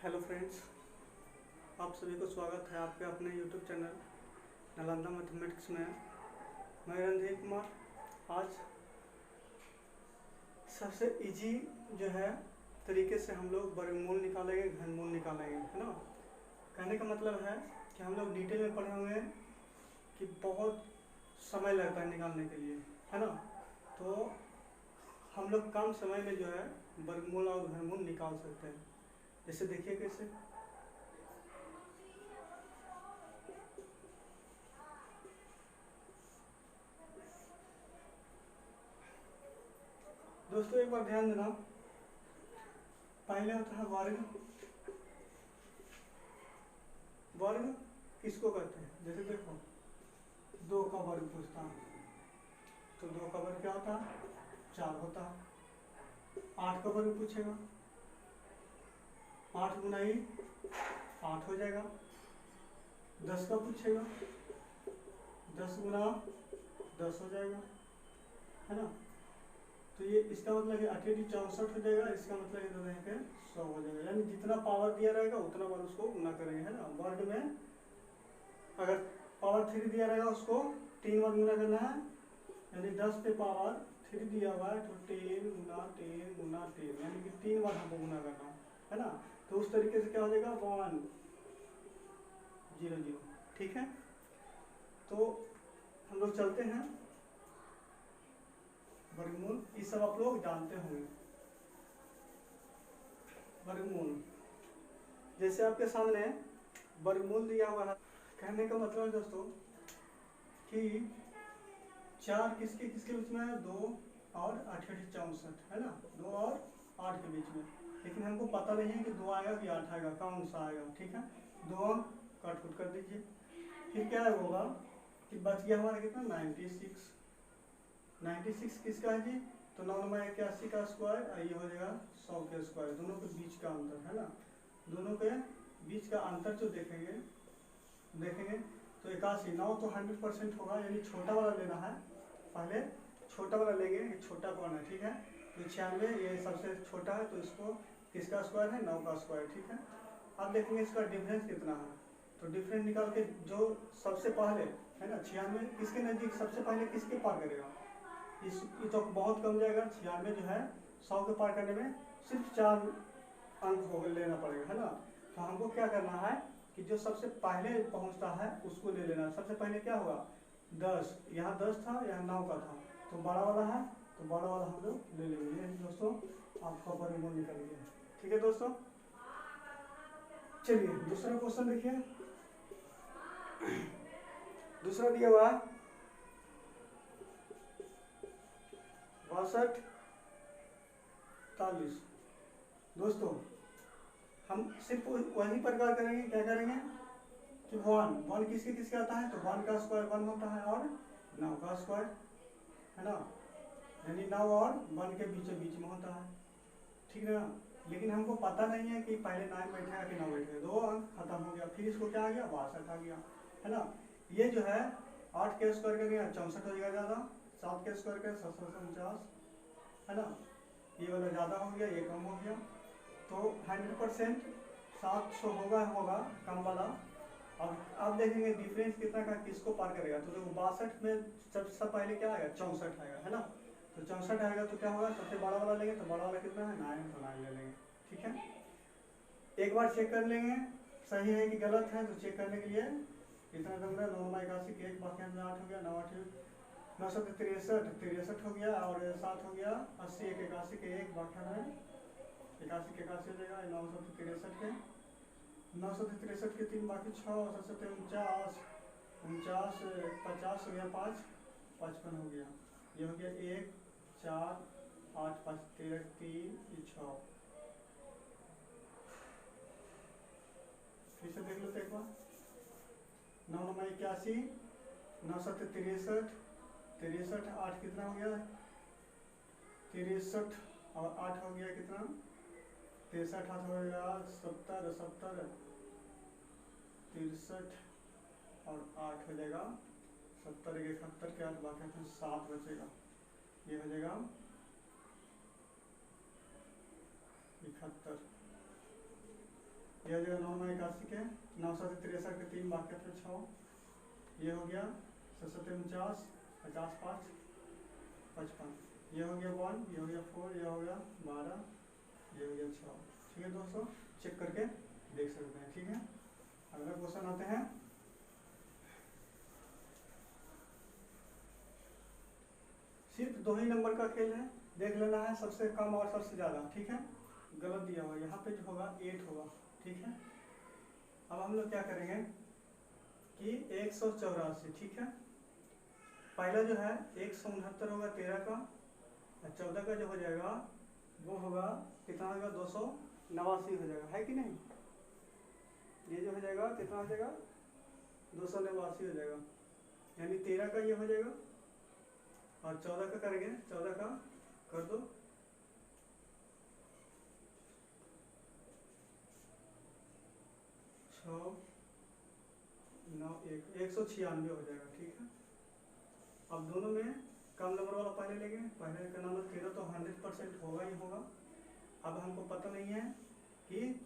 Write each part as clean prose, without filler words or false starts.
Hello friends, आप सभी को स्वागत है आपके अपने यूट्यूब चैनल नालंदा मैथमेटिक्स में। मैं रणधीर कुमार आज सबसे इजी जो है तरीके से हम लोग वर्गमूल निकालेंगे, घनमूल निकालेंगे, है ना। कहने का मतलब है कि हम लोग डिटेल में पढ़े हुए हैं कि बहुत समय लगता है निकालने के लिए, है ना। तो हम लोग कम समय में जो है वर्गमूल और घनमूल निकाल सकते हैं। जैसे देखिए कैसे। दोस्तों एक बार ध्यान देना, पहले होता है वर्ग। वर्ग किसको कहते हैं? जैसे देखो, 2 का वर्ग पूछता है तो 2 का वर्ग क्या होता है? 4 होता है। 8 का वर्ग पूछेगा, 8 गुना ही 8 हो जाएगा। 10 का पूछेगा, 10 गुना 10 हो जाएगा, है ना। तो ये इसका मतलब है 8 64 हो जाएगा। इसका मतलब इधर रह के 100 हो जाएगा। यानी जितना पावर दिया रहेगा उतना बार उसको गुना करेंगे, है ना। वर्ग में अगर पावर 3 दिया रहेगा उसको 3 बार गुना करना है। यानी 10 पे पावर 3 दिया हुआ है तो 10 गुना 10 गुना 10, यानी कि 3 बार हमको गुना करना है ना। तो उस तरीके से क्या हो जाएगा 1 0 0। ठीक है, तो हम लोग चलते हैं वर्गमूल। ये सब आप लोग जानते होंगे। वर्गमूल जैसे आपके सामने वर्गमूल दिया हुआ है। कहने का मतलब है दोस्तों कि 4 किसके किसके बीच में है? 2 और 8 64, है ना। 2 और 8 के बीच में। लेकिन हमको पता नहीं है कि 2 आएगा कि 8 आएगा, कौन सा आएगा। ठीक है, 2 काट कुट कर दीजिए। फिर क्या होगा कि बच गया हमारा कितना? 96। 96 किसका है जी? तो 9 9 81 का स्क्वायर, ये हो जाएगा 100 के स्क्वायर। दोनों के बीच का अंतर, है ना। दोनों के बीच का अंतर जो देखेंगे तो 81, 9 तो 100% होगा, यानी छोटा वाला लेना है। पहले छोटा वाला लेंगे, ये छोटा कौन है? ठीक है, तो 96 ये सबसे छोटा है, तो इसको किसका स्क्वायर है? 9 का स्क्वायर। ठीक है, अब देखेंगे इसका डिफरेंस कितना है। तो डिफरेंस निकाल के जो सबसे पहले है ना 96 किसके नज़दीक सबसे पहले किसके पार करेगा? ये तो बहुत कम जाएगा। 96 जो है 100 के पार करने में सिर्फ 4 अंक हो लेना पड़ेगा, है ना। तो हमको क्या करना है कि जो सबसे पहले पहुंचता है उसको ले लेना। सबसे पहले क्या होगा? 10, यहाँ 10 था, यहाँ 9 का था, तो बड़ा वाला है, तो बड़ा वाला हम लोग ले लेंगे। ये दोस्तों आपका वर्गमूल निकल गया। ठीक है दोस्तों, चलिए दूसरा क्वेश्चन देखिए। दूसरा दिया हुआ 62 40। दोस्तों हम सिर्फ वही प्रकार करेंगे, क्या करेंगे कि 1 किसके किसके आता है? तो 1 का स्क्वायर 1 होता है और 9 का स्क्वायर, है ना। यानी 9 और 1 के बीच में होता है। ठीक है ना। लेकिन हमको पता नहीं है कि पहले 9 बैठेगा कि 9 बैठेगा। 2 अंक खत्म हो गया, फिर इसको क्या आ गया? 62 आ गया, है ना। ये जो है 8 के स्क्वायर का गया 64 हो जाएगा ज़्यादा। 7 के स्क्वायर का 749, है ना। ये वाला ज़्यादा हो गया, ये कम हो गया। तो 100% 700 होगा कम वाला। अब देखेंगे डिफरेंस कितना का किसको पार करेगा। तो देखो 62 में सबसे पहले क्या आएगा? 64 आएगा, है ना। तो 64 आएगा तो क्या होगा? सबसे बड़ा वाला लेंगे, तो बड़ा वाला कितना है? 9, तो 9 ले लेंगे। ठीक है, एक बार चेक कर लेंगे सही है कि गलत है। तो चेक करने के लिए कितना दम है? 9 81 के 1 बाकी 8 हो गया, 9 8 9 7 63 हो गया, और 7 हो गया 80, 1 81 के 1 बाकी है 81 के 81 हो जाएगा। 963 के 963 के 3 बाकी 6, 49 49 50 हो गया 5 55 हो गया। ये हो गया 1 4 8 5 13 3 6। फिर से देख लो एक बार। 9 9 81, 9 7 63 63, 8 कितना हो गया? 63 और 8 हो गया कितना? 63 हाथ हो गया 70 70 63 और 8 हो जाएगा 70 71 के 8 बाकी 7 बचेगा। ये हो जाएगा 71। ये हो जाएगा 9 के 963 के 3 बाकी थे 6, ये हो गया 749, 50 5 55, ये हो गया 1, ये हो गया 4, ये हो गया 12, ये हो गया 6। ठीक है दोस्तों, चेक करके देख सकते हैं। ठीक है, अगला क्वेश्चन आते हैं। सिर्फ 2 ही नंबर का खेल है, देख लेना है सबसे कम और सबसे ज़्यादा। ठीक है, गलत दिया हुआ यहाँ पे जो होगा 8 होगा। ठीक है, अब हम लोग क्या करेंगे कि 184। ठीक है, पहला जो है 169 होगा 13 का, और 14 का जो हो जाएगा वो होगा कितना होगा 289 हो जाएगा, है कि नहीं। ये जो हो जाएगा कितना हो जाएगा 289 हो जाएगा, यानी 13 का ये हो जाएगा, और 14 का करेंगे, 14 का कर दो 6 9 196 हो जाएगा। ठीक है, अब दोनों में कम नंबर वाला पहले लेंगे, पहले का नंबर 13 तो 100% होगा ही होगा। अब हमको पता नहीं है कि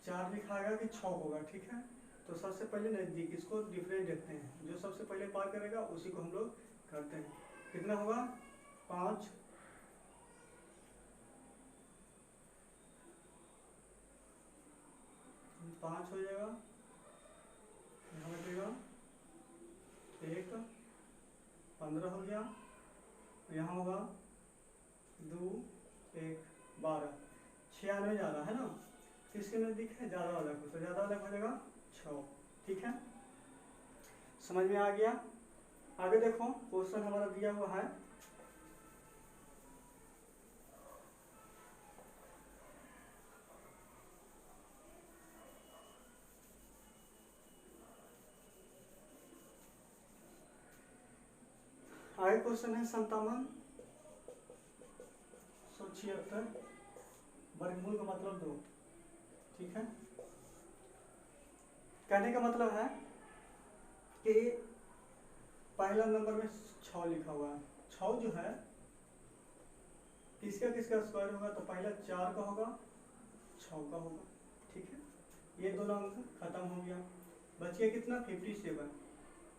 4 लिखा आएगा कि 6 होगा। ठीक है, तो सबसे पहले नज़दीक इसको डिफरेंस देखते हैं, जो सबसे पहले पार करेगा उसी को हम लोग करते हैं। कितना होगा 5 5 हो जाएगा, यहाँ बचेगा 1 15 हो गया, यहाँ होगा 2 1 12 96 ज़्यादा है ना, किसके नज़दीक है ज़्यादा वाला को, तो ज़्यादा वाला हो जाएगा 6। ठीक है, समझ में आ गया। आगे देखो क्वेश्चन हमारा दिया हुआ है, आगे क्वेश्चन है 5776 वर्गमूल का मतलब 2। ठीक है, कहने का मतलब है कि पहला नंबर में 6 लिखा हुआ है, 6 जो है किसका किसका स्क्वायर होगा, तो पहला 4 का होगा 6 का होगा। ठीक है, ये दोनों अंक खत्म हो गया, बच गया कितना 57।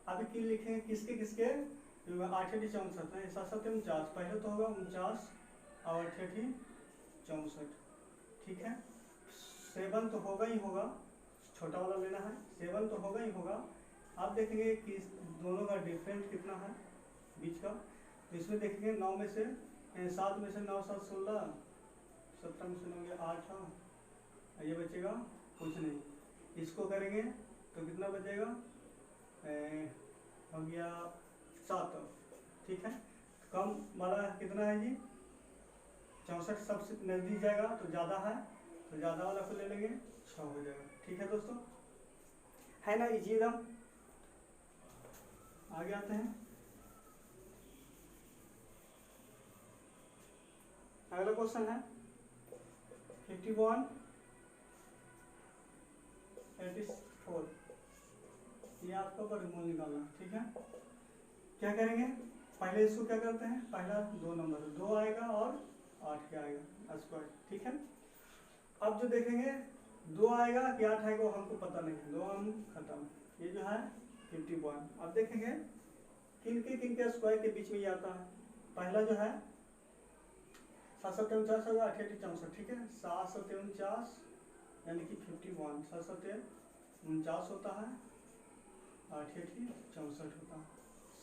अब की लिखेंगे किसके किसके 8 8 64 है, 7 7 49, पहले तो होगा 49 और 8 8 64। ठीक है, 7 तो होगा ही होगा, छोटा वाला लेना है, 7 तो होगा ही होगा। आप देखेंगे कि दोनों का डिफरेंस कितना है बीच का, तो इसमें देखेंगे 9 में से 7 में से 9 7 16, 17 में से 9 गया 8, ये बचेगा कुछ नहीं। इसको करेंगे तो कितना बचेगा हो गया 7। ठीक है, कम वाला कितना है जी 64, सबसे नजदीक जाएगा तो ज़्यादा है, तो ज़्यादा वाला को ले लेंगे 6 हो जाएगा। ठीक है दोस्तों, है ना इजी एकदम। आगे आते हैं, अगला क्वेश्चन है 51 84, ये आपका वर्गमूल निकालना। ठीक है, क्या करेंगे पहले इसको क्या करते हैं, पहला 2 नंबर 2 आएगा और 8 क्या आएगा स्क्वायर। ठीक है, अब जो देखेंगे 2 आएगा कि 8 आएगा वो हमको पता नहीं, 2 हम खत्म। ये जो है 51, अब देखेंगे किन के स्क्वायर के बीच में ये आता है। पहला जो है 7 7 49 होगा 8 8 64। ठीक है, 7 7 49 यानी कि 51, 7 7 49 होता है, 8 8 64 होता है,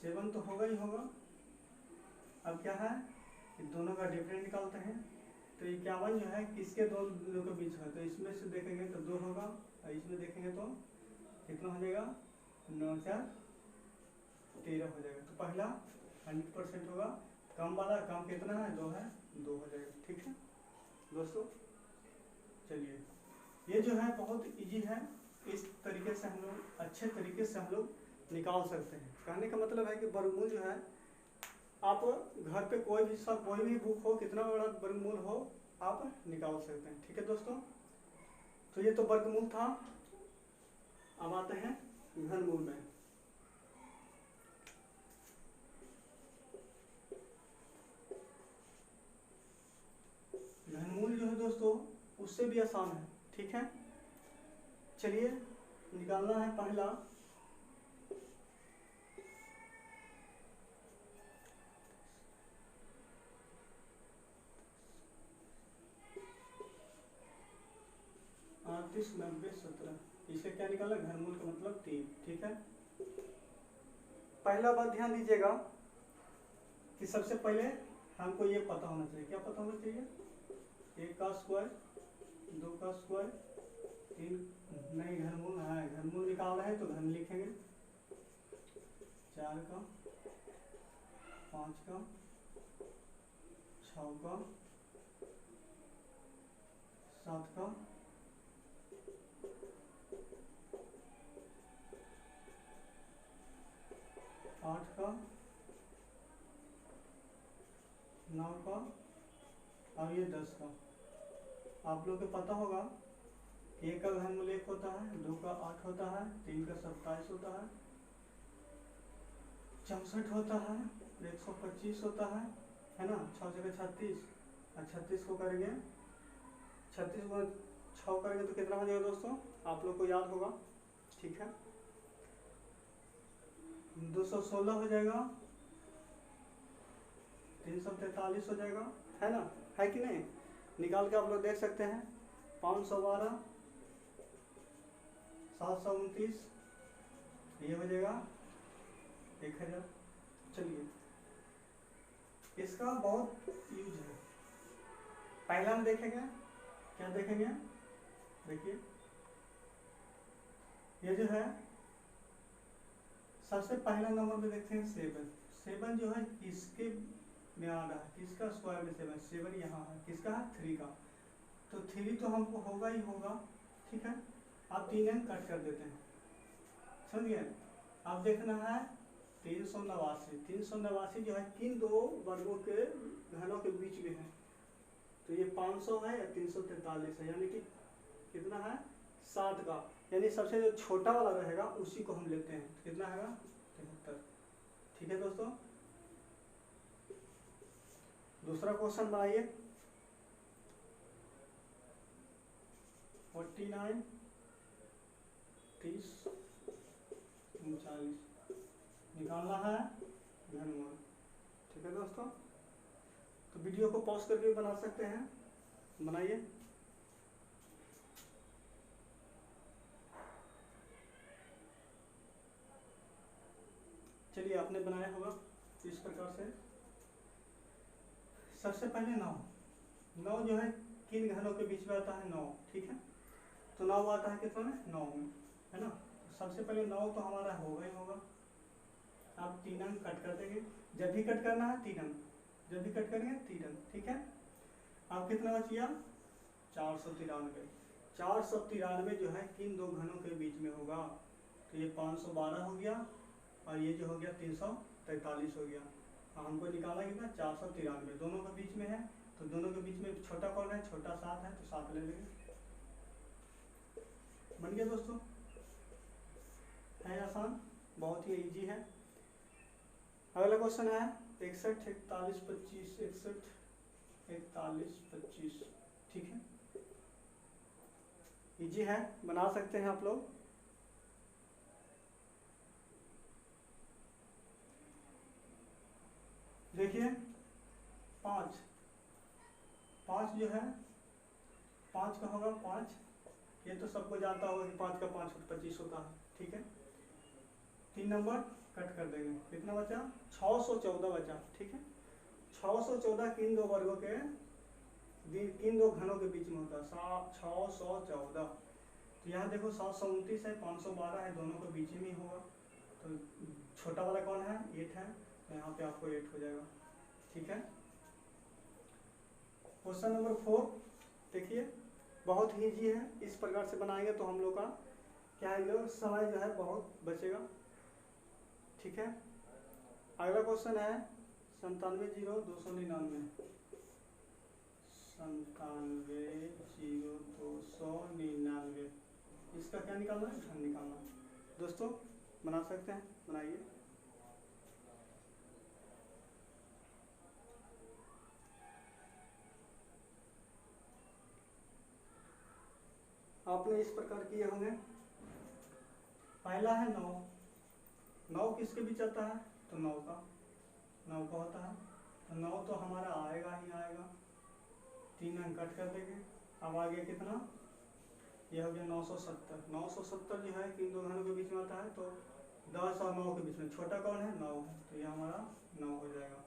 7 तो होगा ही होगा। अब क्या है कि दोनों का डिफरेंस निकालते हैं, तो 51 जो है किसके दोनों के बीच है, तो इसमें से देखेंगे तो 2 होगा, और इसमें देखेंगे तो कितना हो जाएगा 9 4 13 हो जाएगा। तो पहला 100% होगा, कम वाला कम कितना है 2 है, 2 हो जाएगा। ठीक है दोस्तों, चलिए ये जो है बहुत इजी है, इस तरीके से हम लोग अच्छे तरीके से हम लोग निकाल सकते हैं। कहने का मतलब है कि वर्गमूल जो है आप घर पे कोई भी बुक हो, कितना बड़ा वर्गमूल हो आप निकाल सकते हैं। ठीक है दोस्तों, तो ये तो वर्गमूल था। अब आते हैं घनमूल में। घनमूल जो है दोस्तों उससे भी आसान है। ठीक है, चलिए निकालना है पहला। अड़तीस 90 17, इसका क्या निकालना, घनमूल का मतलब 3। ठीक है, पहला बात ध्यान दीजिएगा कि सबसे पहले हमको ये पता होना चाहिए, क्या पता होना चाहिए, 1 का स्क्वायर, 2 का स्क्वायर, 3 नहीं घनमूल है, घनमूल निकाल रहे हैं तो घन लिखेंगे, 4 का, 5 का, 6 का, 7 का, 8 का, 9 का और ये 10 का। आप लोग को पता होगा कि 1 का घनमूल 1 होता है, 2 का 8 होता है, 3 का 27 होता है, 64 होता है, 125 होता है ना, 6 जगह 36 और 36 को करेंगे, 36 को 6 करेंगे तो कितना हो जाएगा दोस्तों, आप लोग को याद होगा। ठीक है, 216 हो जाएगा, 343 हो जाएगा, है ना, है कि नहीं, निकाल के आप लोग देख सकते हैं। 512, 729, ये हो जाएगा 1000। चलिए इसका बहुत यूज है। पहला हम देखेंगे, क्या देखेंगे, देखिए ये जो है सबसे पहला नंबर पे देखते हैं 7। 7 जो है किसके में आ रहा है, किसका स्क्वायर में 7, 7 यहाँ है, किसका है 3 का, तो 3 तो हमको होगा ही होगा। ठीक है, आप 3 अंक कट कर देते हैं, समझिए। अब देखना है 389, 389 जो है किन दो वर्गों के घनों के बीच में है, तो ये 500 है या 343 है, यानी कि कितना है 7 का, यानी सबसे जो छोटा वाला रहेगा उसी को हम लेते हैं, कितना है 73। ठीक है दोस्तों, दूसरा क्वेश्चन बनाइए। 49, 30, 39 निकालना है घनमूल। ठीक है दोस्तों, तो वीडियो को पॉज करके बना सकते हैं, बनाइए। चलिए आपने बनाया होगा इस प्रकार से। सबसे पहले 9 जो है किन घनों के बीच में आता है 9। ठीक है, तो 9 आता है कितना में 9 में, है ना, तो सबसे पहले 9 तो हमारा होगा ही होगा। आप 3 अंक कट कर देंगे, जब भी कट करना है 3 अंक, जब भी कट करेंगे 3 अंक। ठीक है, अब कितना बच गया 493। 493 जो है किन दो घनों के बीच में होगा, तो ये 512 हो गया और ये जो हो गया 343 हो गया। हमको निकाला कितना 493, दोनों के बीच में है, तो दोनों के बीच में छोटा कौन है, छोटा 7 है, तो 7 ले लेंगे। बन गया दोस्तों, है आसान, बहुत ही इजी है। अगला क्वेश्चन है 61, 41, 25, 61, 41, 25। ठीक है, इजी है, बना सकते हैं आप लोग। देखिए 5 जो है 5 का होगा 5, ये तो सबको जानता होगा कि 5 का 5 25 होता है। ठीक है, 3 नंबर कट कर देंगे, कितना बचा 614 बचा। ठीक है, 614 किन दो वर्गों के, किन दो घनों के बीच में होता है 614। तो यहाँ देखो 729 है, 512 है, दोनों के बीच में ही होगा, तो छोटा वाला कौन है 8 है, तो यहाँ पे आपको 8 हो जाएगा। ठीक है, क्वेश्चन नंबर 4 देखिए, बहुत ही इजी है, इस प्रकार से बनाएंगे तो हम लोग का क्या है, समय जो है बहुत बचेगा। ठीक है, अगला क्वेश्चन है 970299, 970299, इसका क्या निकालना है, घन निकालना है। दोस्तों बना सकते हैं, बनाइए। आपने इस प्रकार किए होंगे। पहला है 9, 9 किसके बीच आता है, तो 9 का होता है, तो 9 तो हमारा आएगा ही आएगा, 3 अंक कट कर देंगे। अब आ गया कितना, यह हो गया 970। 970 जो है किन दो घनों के बीच में आता है, तो 10 और 9 के बीच में छोटा कौन है, 9 है, तो यह हमारा 9 हो जाएगा।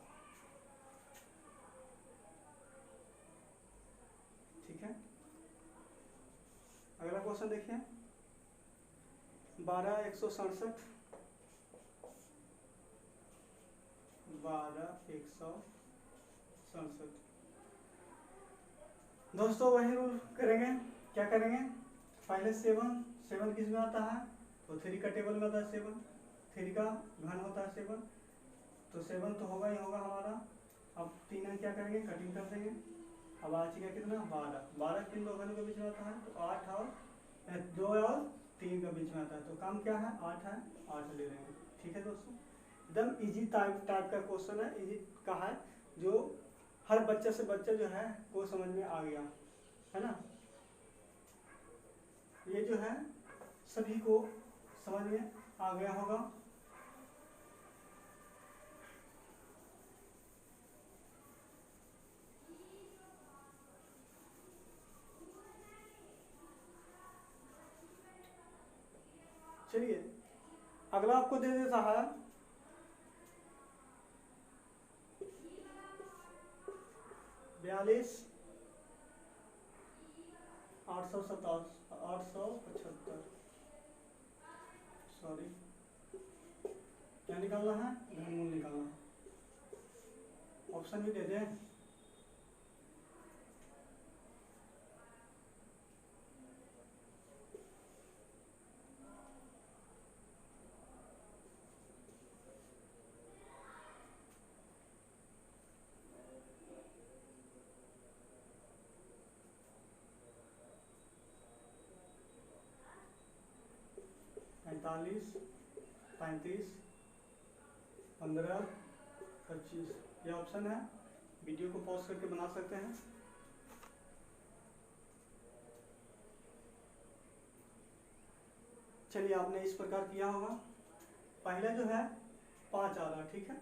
ठीक है, अगला क्वेश्चन देखिए, 12,167, 12,167। दोस्तों वही रूल करेंगे, क्या करेंगे, पहले 7 किस में आता है, तो 3 का टेबल में आता है 7, 3 का घन होता है 7, तो 7 तो होगा ही होगा हमारा। अब 3 अंक क्या करेंगे, कटिंग कर देंगे। अब आ चुका कितना, 12 किन दो घनों के बीच में आता है, तो 8 और 2 और 3 के बीच में आता है, तो काम क्या है, 8 है, 8 ले लेंगे। ठीक है दोस्तों, एकदम इजी टाइप का क्वेश्चन है, इजी का है, जो हर बच्चे से बच्चे जो है वो समझ में आ गया है ना, ये जो है सभी को समझ में आ गया होगा। चलिए अगला आपको दे देता है 42,875, सॉरी क्या निकालना है, घनमूल निकालना है। ऑप्शन भी दे दें, पैंतालीस, 35, 15, 25, ये ऑप्शन है। वीडियो को पॉज करके बना सकते हैं। चलिए आपने इस प्रकार किया होगा। पहला जो है 5 आ रहा, ठीक है,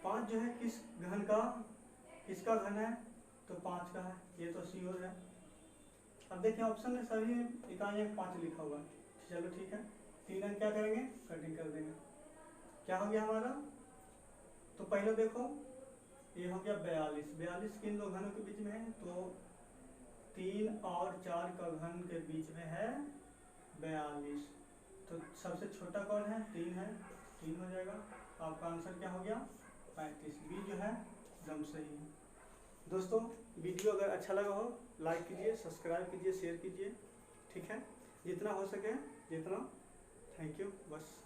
5 जो है किस घन का, किसका घन है, तो 5 का है, ये तो श्योर है। अब देखिए ऑप्शन में सभी इकाइयाँ 5 लिखा हुआ है, चलो ठीक है, 3 अंक क्या करेंगे, कटिंग कर देंगे। क्या हो गया हमारा, तो पहले देखो ये हो गया 42, 42 किन दो घनों के बीच में है, तो 3 और 4 का घन के बीच में है 42, तो सबसे छोटा कौन है, 3 है, 3 हो जाएगा। आपका आंसर क्या हो गया, 35, बी जो है एकदम सही है। दोस्तों वीडियो अगर अच्छा लगा हो लाइक कीजिए, सब्सक्राइब कीजिए, शेयर कीजिए, ठीक है, जितना हो सके जितना। थैंक यू, बस।